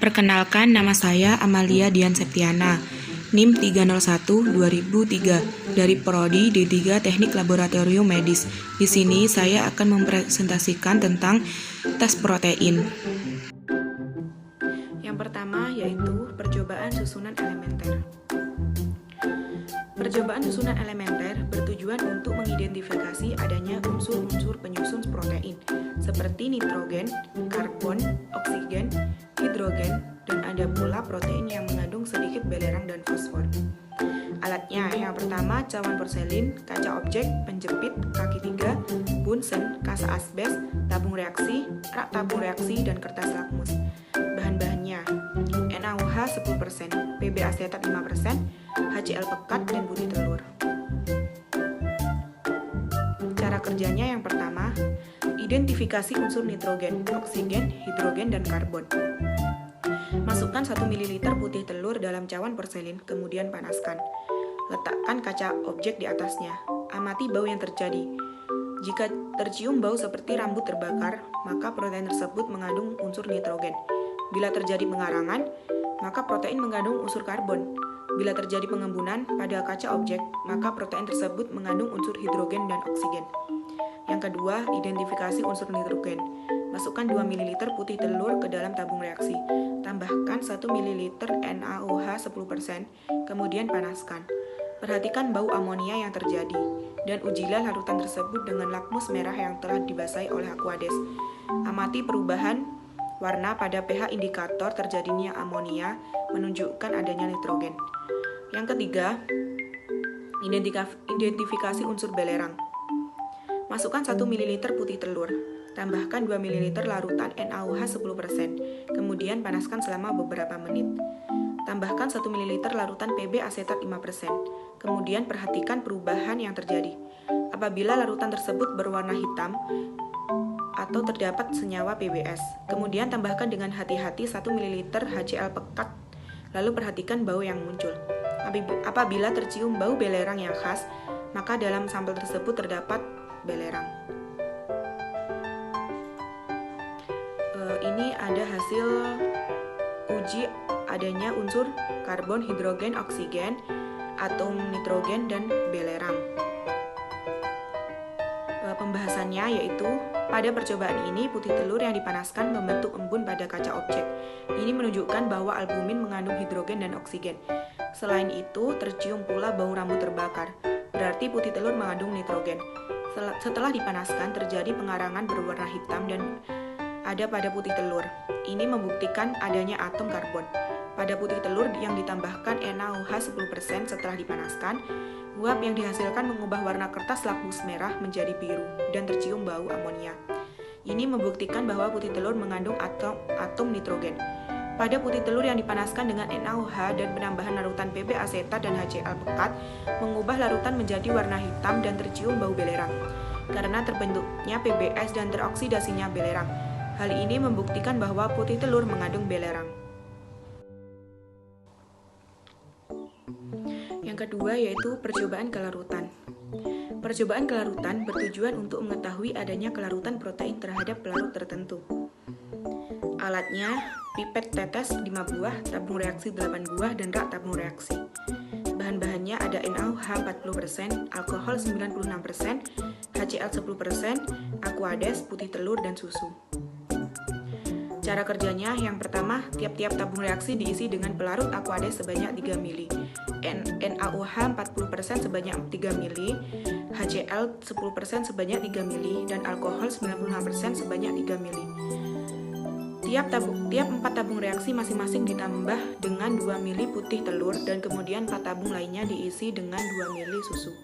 Perkenalkan, nama saya Amalia Dian Septiana, NIM 301-2003 dari Prodi D3 Teknik Laboratorium Medis. Di sini saya akan mempresentasikan tentang tes protein. Yang pertama yaitu percobaan susunan elementer. Percobaan susunan elementer bertujuan untuk mengidentifikasi adanya unsur-unsur penyusun protein seperti nitrogen, karbon, oksigen, hidrogen, dan ada pula protein yang mengandung sedikit belerang dan fosfor. Alatnya yang pertama cawan porselin, kaca objek, penjepit, kaki 3, bunsen, kasa asbes, tabung reaksi, rak tabung reaksi, dan kertas lakmus. Bahan-bahannya NaOH 10%, Pb asetat 5%, HCl pekat, dan putih telur. Cara kerjanya yang pertama, identifikasi unsur nitrogen, oksigen, hidrogen, dan karbon. Masukkan 1 ml putih telur dalam cawan porselin, kemudian panaskan. Letakkan kaca objek di atasnya. Amati bau yang terjadi. Jika tercium bau seperti rambut terbakar, maka protein tersebut mengandung unsur nitrogen. Bila terjadi pengarangan, maka protein mengandung unsur karbon. Bila terjadi pengembunan pada kaca objek, maka protein tersebut mengandung unsur hidrogen dan oksigen. Yang kedua, identifikasi unsur nitrogen. Masukkan 2 ml putih telur ke dalam tabung reaksi. Tambahkan 1 ml NaOH 10%, kemudian panaskan. Perhatikan bau amonia yang terjadi, dan ujilah larutan tersebut dengan lakmus merah yang telah dibasahi oleh Aquades. Amati perubahan warna pada pH indikator terjadinya amonia menunjukkan adanya nitrogen. Yang ketiga, identifikasi unsur belerang. Masukkan 1 ml putih telur. Tambahkan 2 ml larutan NaOH 10%, kemudian panaskan selama beberapa menit. Tambahkan 1 ml larutan Pb asetat 5%, kemudian perhatikan perubahan yang terjadi. Apabila larutan tersebut berwarna hitam atau terdapat senyawa PbS, kemudian tambahkan dengan hati-hati 1 ml HCl pekat, lalu perhatikan bau yang muncul. Apabila tercium bau belerang yang khas, maka dalam sampel tersebut terdapat belerang. Ini ada hasil uji adanya unsur karbon, hidrogen, oksigen, atom nitrogen, dan belerang. Pembahasannya yaitu pada percobaan ini putih telur yang dipanaskan membentuk embun pada kaca objek. Ini menunjukkan bahwa albumin mengandung hidrogen dan oksigen. Selain itu, tercium pula bau rambut terbakar. Berarti putih telur mengandung nitrogen. Setelah dipanaskan, terjadi pengarangan berwarna hitam dan ada pada putih telur. Ini membuktikan adanya atom karbon. Pada putih telur yang ditambahkan NaOH 10% setelah dipanaskan, uap yang dihasilkan mengubah warna kertas lakmus merah menjadi biru dan tercium bau amonia. Ini membuktikan bahwa putih telur mengandung atom nitrogen. Pada putih telur yang dipanaskan dengan NaOH dan penambahan larutan Pb asetat dan HCl pekat, mengubah larutan menjadi warna hitam dan tercium bau belerang, karena terbentuknya PbS dan teroksidasinya belerang. Hal ini membuktikan bahwa putih telur mengandung belerang. Yang kedua yaitu percobaan kelarutan. Percobaan kelarutan bertujuan untuk mengetahui adanya kelarutan protein terhadap pelarut tertentu. Alatnya pipet tetes 5 buah, tabung reaksi 8 buah, dan rak tabung reaksi. Bahan-bahannya ada NaOH 40%, alkohol 96%, HCl 10%, Aquades, putih telur, dan susu. Cara kerjanya, yang pertama, tiap-tiap tabung reaksi diisi dengan pelarut Aquades sebanyak 3 ml, NaOH 40% sebanyak 3 ml, HCl 10% sebanyak 3 ml, dan alkohol 96% sebanyak 3 ml. Tiap 4 tabung reaksi masing-masing ditambah dengan 2 ml putih telur, dan kemudian 4 tabung lainnya diisi dengan 2 ml susu.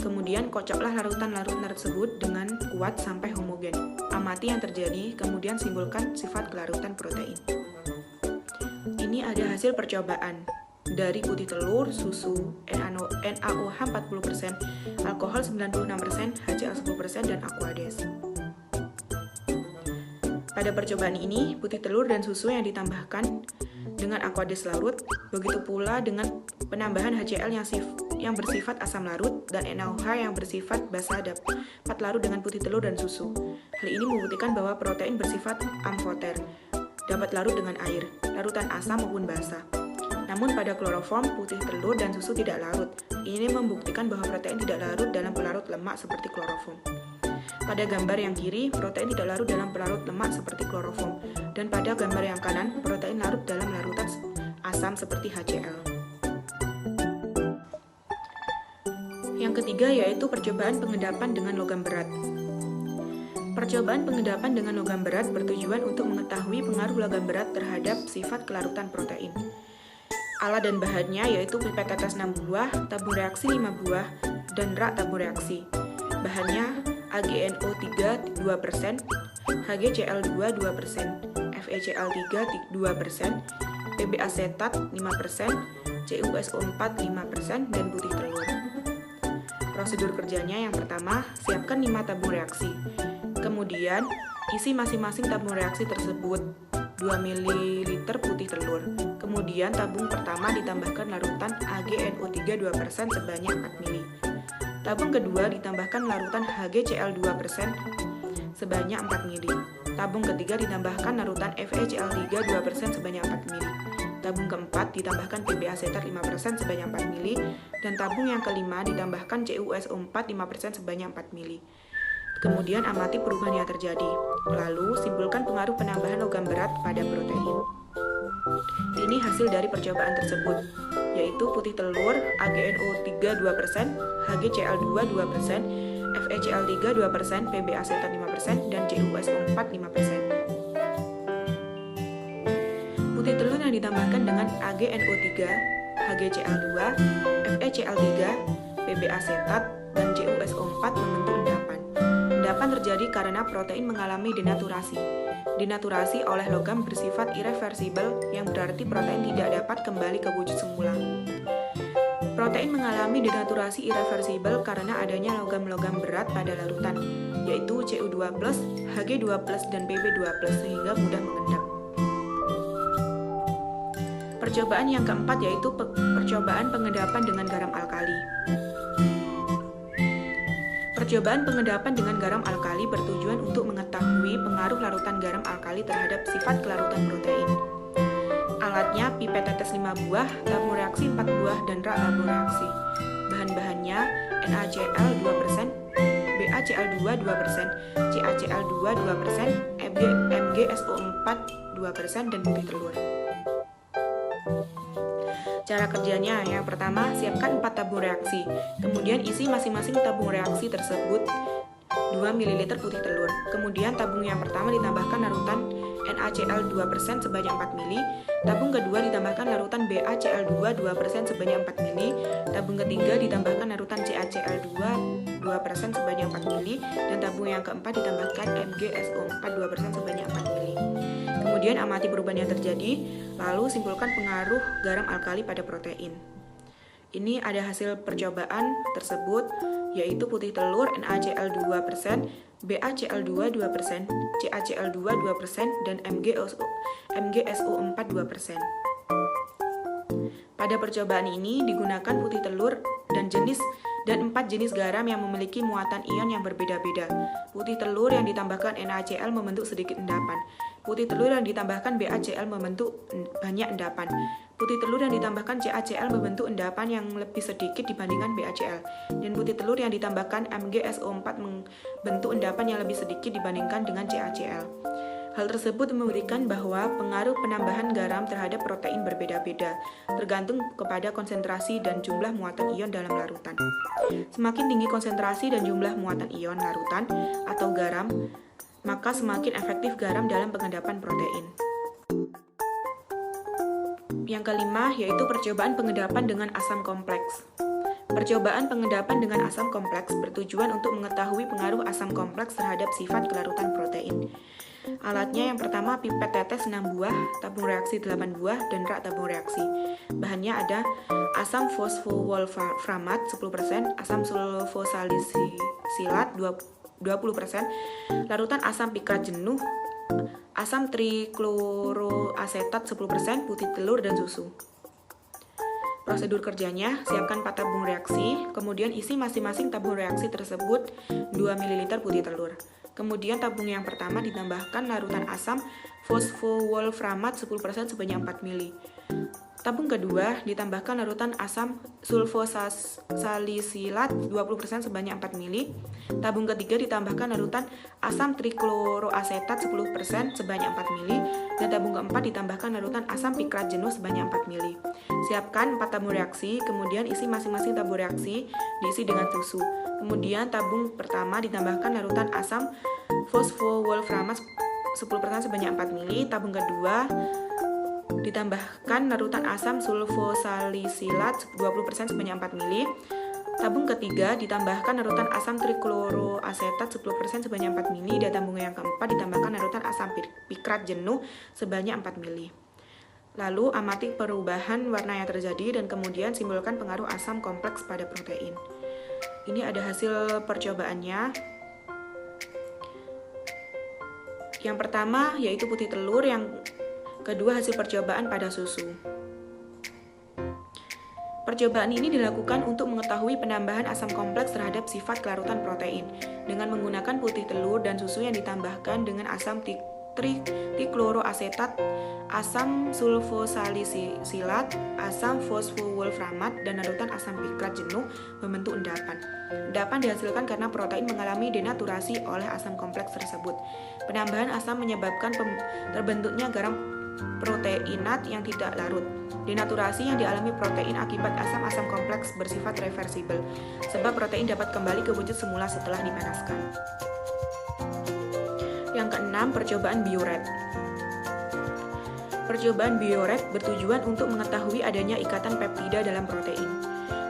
Kemudian kocoklah larutan-larutan tersebut dengan kuat sampai homogen. Amati yang terjadi, kemudian simpulkan sifat kelarutan protein. Ini ada hasil percobaan dari putih telur, susu, NaOH 40%, alkohol 96%, HCl 10%, dan Aquades. Pada percobaan ini, putih telur dan susu yang ditambahkan dengan Aquades larut, begitu pula dengan penambahan HCl yang bersifat asam larut dan NaOH yang bersifat basa dapat larut dengan putih telur dan susu. Hal ini membuktikan bahwa protein bersifat amfoter. dapat larut dengan air, larutan asam maupun basa. Namun pada kloroform, putih telur dan susu tidak larut. Ini membuktikan bahwa protein tidak larut dalam pelarut lemak seperti kloroform. Pada gambar yang kiri, protein tidak larut dalam pelarut lemak seperti kloroform. Dan pada gambar yang kanan, protein larut dalam larutan asam seperti HCl. Yang ketiga yaitu percobaan pengendapan dengan logam berat. Percobaan pengendapan dengan logam berat bertujuan untuk mengetahui pengaruh logam berat terhadap sifat kelarutan protein. Alat dan bahannya yaitu pipet tetes 6 buah, tabung reaksi 5 buah, dan rak tabung reaksi. Bahannya AgNO3 2%, HgCl2 2%, FeCl3 2%, Pb asetat 5%, CuSO4 5%, dan putih telur. Prosedur kerjanya yang pertama, siapkan 5 tabung reaksi. Kemudian, isi masing-masing tabung reaksi tersebut 2 ml putih telur. Kemudian, tabung pertama ditambahkan larutan AgNO3 2% sebanyak 4 ml. Tabung kedua ditambahkan larutan HgCl2% sebanyak 4 ml. Tabung ketiga ditambahkan larutan FeCl3 2% sebanyak 4 ml. Tabung keempat ditambahkan Pb asetat 5% sebanyak 4 ml, dan tabung yang kelima ditambahkan CuSO4 5% sebanyak 4 ml. Kemudian amati perubahan yang terjadi. Lalu simpulkan pengaruh penambahan logam berat pada protein. Ini hasil dari percobaan tersebut, yaitu putih telur AgNO3 2%, HgCl2 2%, FeCl3 2%, Pb asetat 5%, dan CuSO4 5%. Putih telur yang ditambahkan dengan AgNO3, HgCl2, FeCl3, Pb asetat, dan CuSO4 membentuk endapan. Endapan terjadi karena protein mengalami denaturasi. Denaturasi oleh logam bersifat irreversibel, yang berarti protein tidak dapat kembali ke wujud semula. Protein mengalami denaturasi irreversibel karena adanya logam-logam berat pada larutan, yaitu Cu2+, Hg2+, dan Pb2+, sehingga mudah mengendap. Percobaan yang keempat yaitu percobaan pengendapan dengan garam alkali. Percobaan pengendapan dengan garam alkali bertujuan untuk mengetahui pengaruh larutan garam alkali terhadap sifat kelarutan protein. Alatnya pipet tetes 5 buah, tabung reaksi 4 buah, dan rak tabung reaksi. Bahan-bahannya NaCl 2%, BaCl2 2%, CaCl2 2%, MgSO4 2%, dan putih telur. Cara kerjanya, yang pertama, siapkan 4 tabung reaksi. Kemudian isi masing-masing tabung reaksi tersebut 2 ml putih telur. Kemudian tabung yang pertama ditambahkan larutan NaCl 2% sebanyak 4 ml. Tabung kedua ditambahkan larutan BaCl2 2% sebanyak 4 ml. Tabung ketiga ditambahkan larutan CaCl2 2% sebanyak 4 ml. Dan tabung yang keempat ditambahkan MgSO4 2% sebanyak 4 ml. Kemudian amati perubahan yang terjadi, lalu simpulkan pengaruh garam alkali pada protein. Ini ada hasil percobaan tersebut, yaitu putih telur NaCl 2%, BaCl2 2%, CaCl2 2%, dan MgSO4 2%. Pada percobaan ini digunakan putih telur dan 4 jenis garam yang memiliki muatan ion yang berbeda-beda. Putih telur yang ditambahkan NaCl membentuk sedikit endapan. Putih telur yang ditambahkan BaCl membentuk banyak endapan. Putih telur yang ditambahkan CaCl membentuk endapan yang lebih sedikit dibandingkan BaCl. Dan putih telur yang ditambahkan MgSO4 membentuk endapan yang lebih sedikit dibandingkan dengan CaCl. Hal tersebut membuktikan bahwa pengaruh penambahan garam terhadap protein berbeda-beda, tergantung kepada konsentrasi dan jumlah muatan ion dalam larutan. Semakin tinggi konsentrasi dan jumlah muatan ion larutan atau garam, maka semakin efektif garam dalam pengendapan protein. Yang kelima yaitu percobaan pengendapan dengan asam kompleks. Percobaan pengendapan dengan asam kompleks bertujuan untuk mengetahui pengaruh asam kompleks terhadap sifat kelarutan protein. Alatnya yang pertama pipet tetes 6 buah, tabung reaksi 8 buah, dan rak tabung reaksi. Bahannya ada asam fosfowolframat 10%, asam sulfosalisilat 20%, larutan asam pikrat jenuh, asam trikloroasetat 10%, putih telur, dan susu. Prosedur kerjanya, siapkan 4 tabung reaksi, kemudian isi masing-masing tabung reaksi tersebut 2 ml putih telur. Kemudian tabung yang pertama ditambahkan larutan asam fosfowolframat 10% sebanyak 4 ml. Tabung kedua ditambahkan larutan asam sulfosalisilat 20% sebanyak 4 ml. Tabung ketiga ditambahkan larutan asam trikloroasetat 10% sebanyak 4 ml. Dan tabung keempat ditambahkan larutan asam pikrat jenuh sebanyak 4 ml. Siapkan 4 tabung reaksi, kemudian isi masing-masing tabung reaksi diisi dengan susu. Kemudian tabung pertama ditambahkan larutan asam fosfowolframat 10% sebanyak 4 ml. Tabung kedua ditambahkan larutan asam sulfosalisilat 20% sebanyak 4 ml. Tabung ketiga ditambahkan larutan asam trikloroasetat 10% sebanyak 4 ml. Dan tabung yang keempat ditambahkan larutan asam pikrat jenuh sebanyak 4 ml. Lalu amati perubahan warna yang terjadi dan kemudian simpulkan pengaruh asam kompleks pada protein. Ini ada hasil percobaannya. Yang pertama yaitu putih telur, yang kedua hasil percobaan pada susu. Percobaan ini dilakukan untuk mengetahui penambahan asam kompleks terhadap sifat kelarutan protein dengan menggunakan putih telur dan susu yang ditambahkan dengan asam trikloroasetat, asam sulfosalisilat, asam fosfowolframat, dan larutan asam pikrat jenuh membentuk endapan. Endapan dihasilkan karena protein mengalami denaturasi oleh asam kompleks tersebut. Penambahan asam menyebabkan terbentuknya garam proteinat yang tidak larut. Denaturasi yang dialami protein akibat asam-asam kompleks bersifat reversibel, sebab protein dapat kembali ke wujud semula setelah dipanaskan. Yang keenam, percobaan Biuret. Percobaan Biuret bertujuan untuk mengetahui adanya ikatan peptida dalam protein.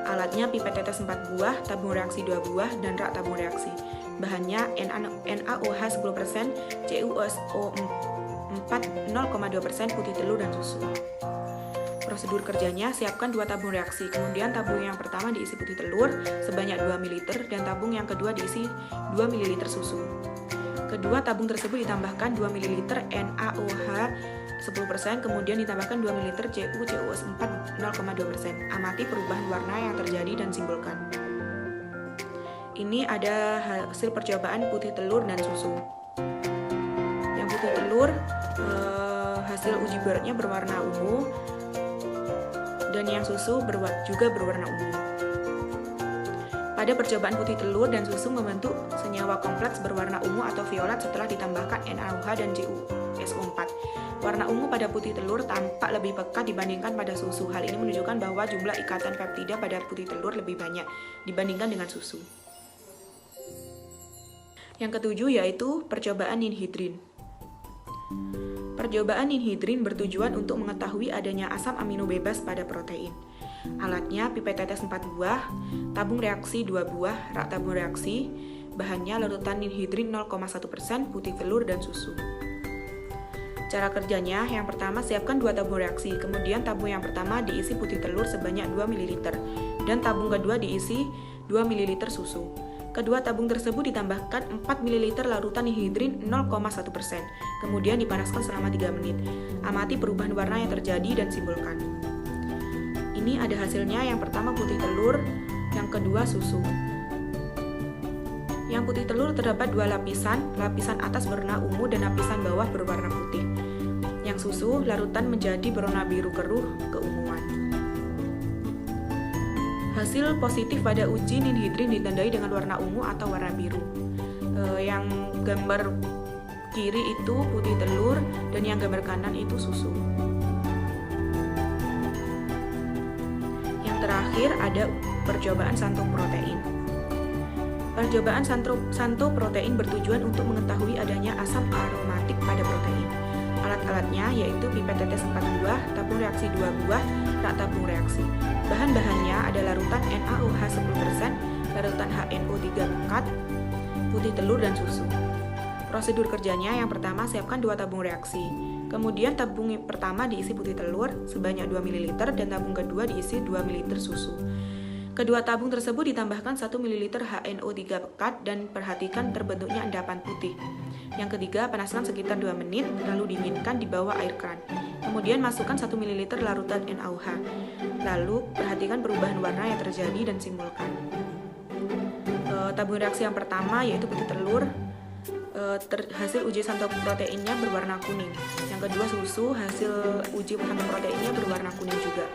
Alatnya pipet tetes 4 buah, tabung reaksi 2 buah, dan rak tabung reaksi. Bahannya NaOH 10%, CuSO 0,2%, putih telur, dan susu. Prosedur kerjanya, siapkan 2 tabung reaksi. Kemudian tabung yang pertama diisi putih telur sebanyak 2 ml dan tabung yang kedua diisi 2 ml susu. Kedua tabung tersebut ditambahkan 2 ml NaOH 10%, kemudian ditambahkan 2 ml CuCO4 0,2%. Amati perubahan warna yang terjadi dan simpulkan. Ini ada hasil percobaan putih telur dan susu. Yang putih telur hasil uji beratnya berwarna ungu, dan yang susu juga berwarna ungu. Pada percobaan putih telur dan susu membentuk senyawa kompleks berwarna ungu atau violet setelah ditambahkan NaOH dan CuSO4. Warna ungu pada putih telur tampak lebih pekat dibandingkan pada susu. Hal ini menunjukkan bahwa jumlah ikatan peptida pada putih telur lebih banyak dibandingkan dengan susu. Yang ketujuh yaitu percobaan ninhidrin. Percobaan ninhidrin bertujuan untuk mengetahui adanya asam amino bebas pada protein. Alatnya pipet tetes 4 buah, tabung reaksi 2 buah, rak tabung reaksi. Bahannya larutan ninhidrin 0,1%, putih telur, dan susu. Cara kerjanya, yang pertama siapkan 2 tabung reaksi, kemudian tabung yang pertama diisi putih telur sebanyak 2 ml dan tabung kedua diisi 2 ml susu. Kedua tabung tersebut ditambahkan 4 ml larutan ninhidrin 0,1%, kemudian dipanaskan selama 3 menit. Amati perubahan warna yang terjadi dan simpulkan. Ini ada hasilnya, yang pertama putih telur, yang kedua susu. Yang putih telur terdapat 2 lapisan, lapisan atas berwarna ungu dan lapisan bawah berwarna putih. Yang susu, larutan menjadi berwarna biru keruh keunguan. Hasil positif pada uji ninhidrin ditandai dengan warna ungu atau warna biru. Yang gambar kiri itu putih telur dan yang gambar kanan itu susu. Yang terakhir ada percobaan santo protein. Percobaan santo protein bertujuan untuk mengetahui adanya asam aromatik pada protein. Alat-alatnya yaitu pipet tetes 4 buah, tabung reaksi 2 buah, rak tabung reaksi. Bahan-bahannya ada larutan NaOH 10%, larutan HNO3 pekat, putih telur, dan susu. Prosedur kerjanya, yang pertama siapkan 2 tabung reaksi. Kemudian tabung pertama diisi putih telur sebanyak 2 ml dan tabung kedua diisi 2 ml susu. Kedua tabung tersebut ditambahkan 1 ml HNO3 pekat dan perhatikan terbentuknya endapan putih. Yang ketiga, panaskan sekitar 2 menit, lalu dinginkan di bawah air kran. Kemudian masukkan 1 ml larutan NaOH. Lalu perhatikan perubahan warna yang terjadi dan simpulkan. Tabung reaksi yang pertama yaitu putih telur hasil uji santo proteinnya berwarna kuning. Yang kedua, susu hasil uji santo proteinnya berwarna kuning juga.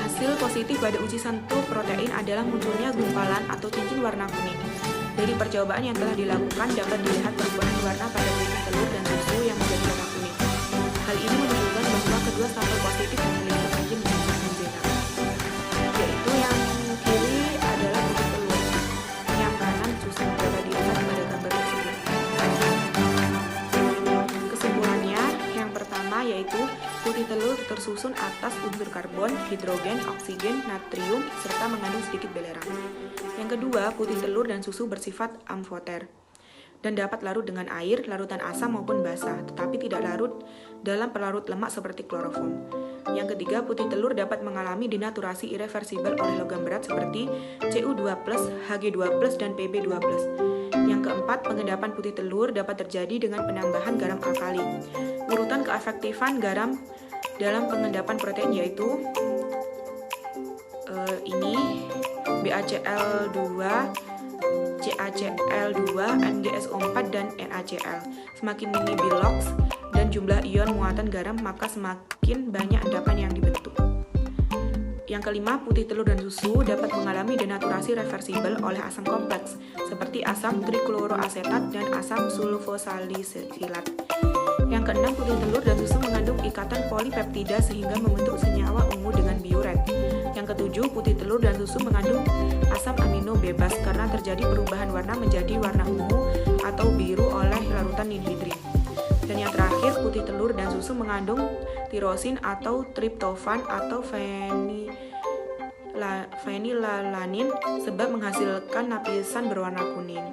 Hasil positif pada uji santo protein adalah munculnya gumpalan atau cincin warna kuning. Dari percobaan yang telah dilakukan dapat dilihat perubahan warna pada putih telur dan susu yang menjadi warna kuning. Hal ini menunjukkan bahwa kedua sampel positif memiliki cincin benzena, yaitu yang kiri adalah putih telur, yang kanan susu dapat dilihat pada gambar tersebut. Kesimpulannya, yang pertama yaitu putih telur tersusun atas unsur karbon, hidrogen, oksigen, natrium, serta mengandung sedikit belerang. Yang kedua, putih telur dan susu bersifat amfoter dan dapat larut dengan air, larutan asam maupun basah, tetapi tidak larut dalam pelarut lemak seperti kloroform. Yang ketiga, putih telur dapat mengalami denaturasi irreversibel oleh logam berat seperti Cu2+, Hg2+, dan Pb2+. Yang keempat, pengendapan putih telur dapat terjadi dengan penambahan garam alkali. Urutan keefektifan garam dalam pengendapan protein yaitu ini BaCl2, CaCl2, NgSO4, dan NaCl. Semakin tinggi bilox dan jumlah ion muatan garam, maka semakin banyak endapan yang dibentuk. Yang kelima, putih telur dan susu dapat mengalami denaturasi reversibel oleh asam kompleks, seperti asam trikloroasetat dan asam sulfosalisilat. Yang keenam, putih telur dan susu mengandung ikatan polipeptida sehingga membentuk senyawa ungu dengan biuret. Yang ketujuh, putih telur dan susu mengandung asam amino bebas karena terjadi perubahan warna menjadi warna ungu atau biru oleh larutan nidhidrin. Dan yang terakhir, putih telur dan susu mengandung tirosin atau triptofan atau fenilalanin sebab menghasilkan lapisan berwarna kuning.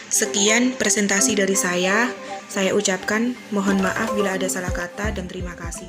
Sekian presentasi dari saya ucapkan mohon maaf bila ada salah kata dan terima kasih.